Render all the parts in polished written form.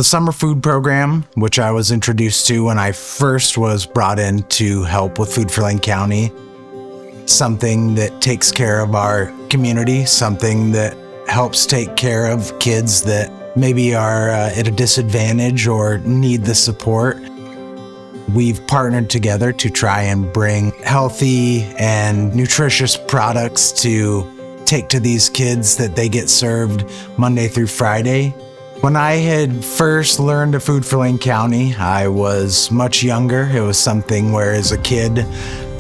The summer food program, which I was introduced to when I first was brought in to help with Food for Lane County, something that takes care of our community, something that helps take care of kids that maybe are at a disadvantage or need the support. We've partnered together to try and bring healthy and nutritious products to take to these kids that they get served Monday through Friday. When I had first learned of Food for Lane County, I was much younger. It was something where as a kid,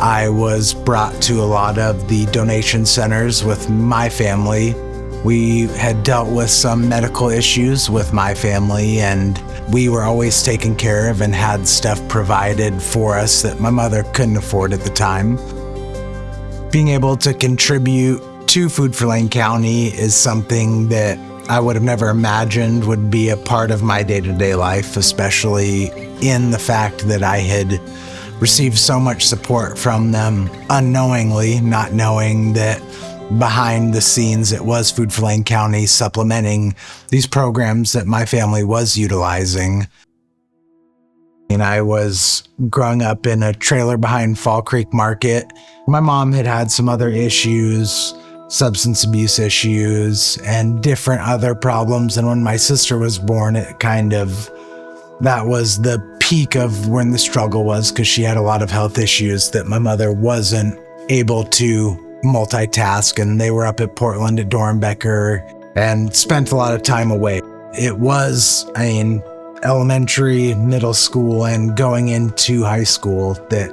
I was brought to a lot of the donation centers with my family. We had dealt with some medical issues with my family, and we were always taken care of and had stuff provided for us that my mother couldn't afford at the time. Being able to contribute to Food for Lane County is something that I would have never imagined would be a part of my day-to-day life, especially in the fact that I had received so much support from them unknowingly, not knowing that behind the scenes it was Food for Lane County supplementing these programs that my family was utilizing. And I was growing up in a trailer behind Fall Creek Market. My mom had had some other issues, substance abuse issues, and different other problems. And when my sister was born, that was the peak of when the struggle was, because she had a lot of health issues that my mother wasn't able to multitask, and they were up at Portland at Dornbecker and spent a lot of time away. It was, elementary, middle school, and going into high school that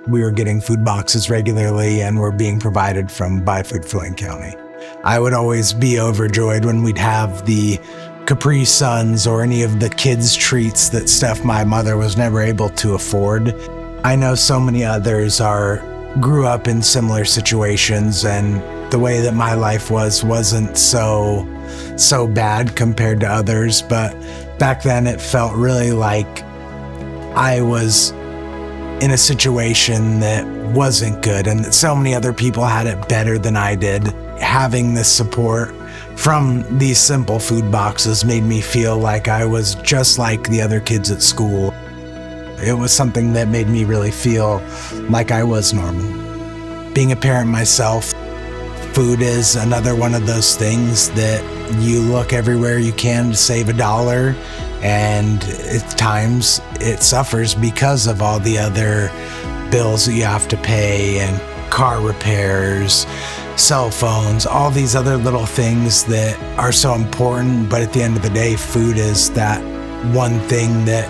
we were getting food boxes regularly and were being provided by Food for Lane County. I would always be overjoyed when we'd have the Capri Suns or any of the kids' treats, that stuff my mother was never able to afford. I know so many others grew up in similar situations, and the way that my life wasn't so bad compared to others, but back then it felt really like I was in a situation that wasn't good, and that so many other people had it better than I did. Having this support from these simple food boxes made me feel like I was just like the other kids at school. It was something that made me really feel like I was normal. Being a parent myself, food is another one of those things that you look everywhere you can to save $1, and at times it suffers because of all the other bills that you have to pay, and car repairs, cell phones, all these other little things that are so important. But at the end of the day, food is that one thing that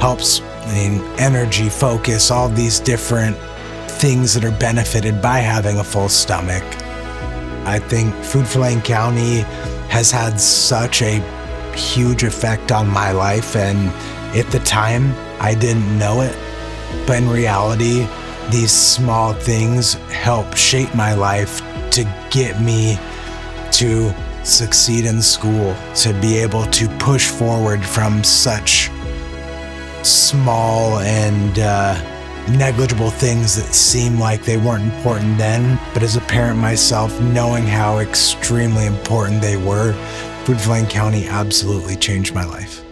helps energy, focus, all these different things that are benefited by having a full stomach. I think Food for Lane County has had such a huge effect on my life, and at the time I didn't know it, but in reality these small things help shape my life to get me to succeed in school, to be able to push forward from such small and negligible things that seem like they weren't important then, but as a parent myself, knowing how extremely important they were, Food for Lane County absolutely changed my life.